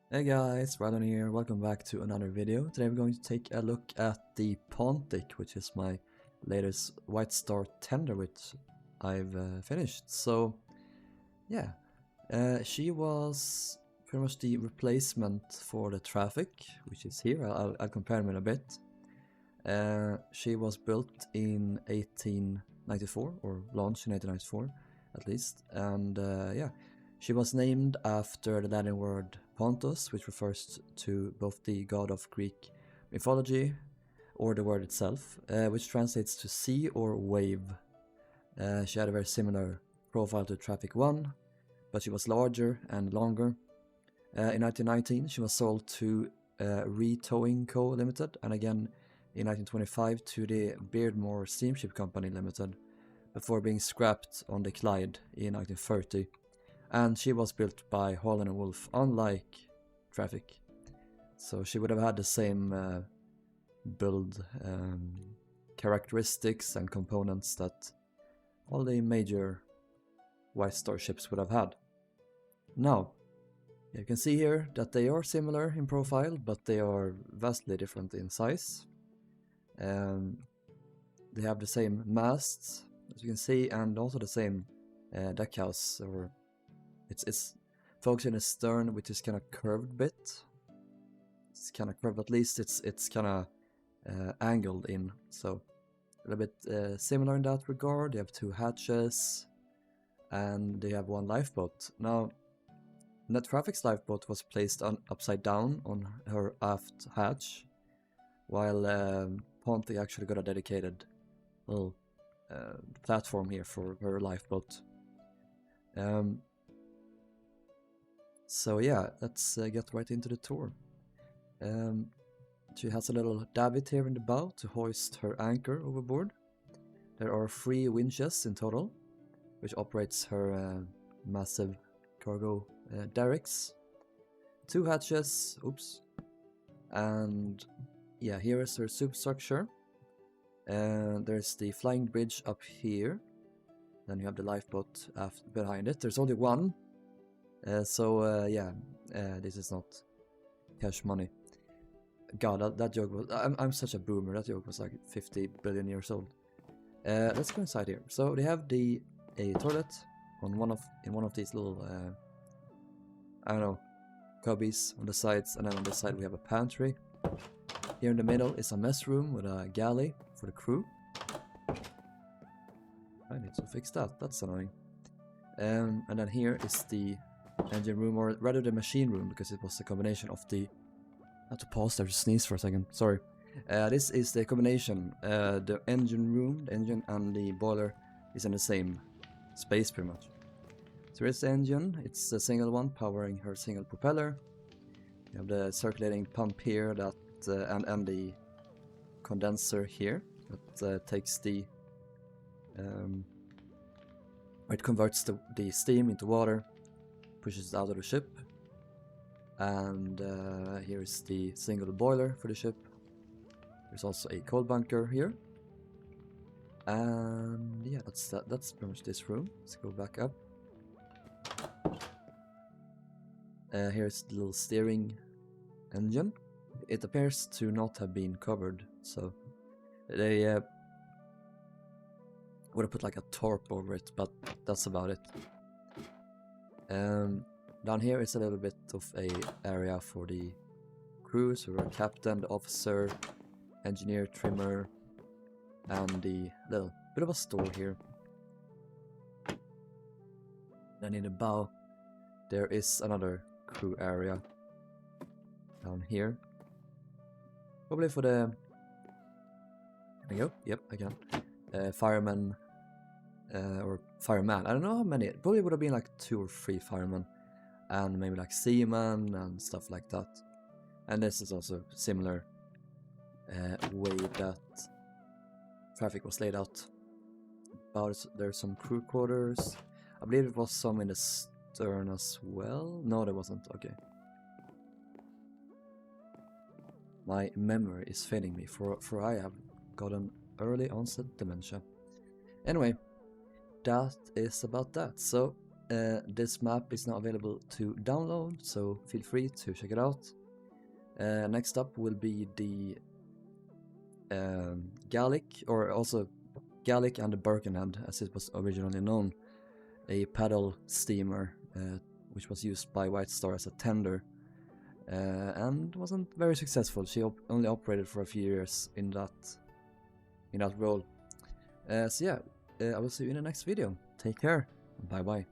Hey guys, Rilhon here, welcome back to another video. Today we're going to take a look at the Pontic, which is my latest White Star tender which I've finished. So yeah, she was pretty much the replacement for the Traffic, which is here. I'll compare them in a bit. She was built in 1894, or launched in 1894 at least, and yeah. She was named after the Latin word Pontus, which refers to both the god of Greek mythology or the word itself, which translates to sea or wave. She had a very similar profile to Traffic 1, but she was larger and longer. In 1919, she was sold to Retowing Co. Limited, and again in 1925 to the Beardmore Steamship Company Limited, before being scrapped on the Clyde in 1930. And she was built by Holland and Wolff, unlike Traffic. So she would have had the same build characteristics and components that all the major White Star ships would have had. Now, you can see here that they are similar in profile, but they are vastly different in size. They have the same masts, as you can see, and also the same deckhouse, or it's focusing on the stern, which is kind of curved bit. It's kind of curved, at least it's kind of angled in, so a little bit similar in that regard. They have two hatches, and they have one lifeboat. Now, Net Traffic's lifeboat was placed upside down on her aft hatch, while Pontic actually got a dedicated little platform here for her lifeboat. So yeah, let's get right into the tour. She has a little davit here in the bow to hoist her anchor overboard. There are 3 winches in total, which operates her massive cargo derricks. 2 hatches, oops. And yeah, here is her superstructure. There's the flying bridge up here. Then you have the lifeboat behind it. There's only one. Yeah, this is not cash money. God, that joke was... I'm such a boomer. That joke was like 50 billion years old. Let's go inside here. So they have a toilet on one of these little I don't know, cubbies on the sides, and then on this side we have a pantry. Here in the middle is a mess room with a galley for the crew. I need to fix that. That's annoying. And then here is the engine room, or rather the machine room, because it was a combination of the... I have to pause there to sneeze for a second, sorry. This is the combination. The engine room, the engine and the boiler is in the same space pretty much. So here's the engine. It's a single one powering her single propeller. You have the circulating pump here that and the condenser here that takes the it converts the steam into water, pushes it out of the ship. And here is the single boiler for the ship. There's also a coal bunker here. And yeah, that's pretty much this room. Let's go back up. Here's the little steering engine. It appears to not have been covered, so they would have put like a tarp over it, but that's about it. Down here is a little bit of a area for the crew, so we're captain, the officer, engineer, trimmer, and the little bit of a store here. Then in the bow there is another crew area down here, probably for the... Can I go? Yep, I can. Firemen or fireman. I don't know how many. It probably would have been like 2 or 3 firemen, and maybe like seamen and stuff like that. And this is also similar way that Traffic was laid out. There's some crew quarters. I believe it was some in the stern as well. No, there wasn't. Okay. My memory is failing me, for I have gotten early onset dementia. Anyway, that is about that. So this map is now available to download, so feel free to check it out. Next up will be the Gallic, or also Gallic and the Birkenhead, as it was originally known, a paddle steamer which was used by White Star as a tender, and wasn't very successful. She only operated for a few years in that role. So yeah, I will see you in the next video. Take care. Bye bye.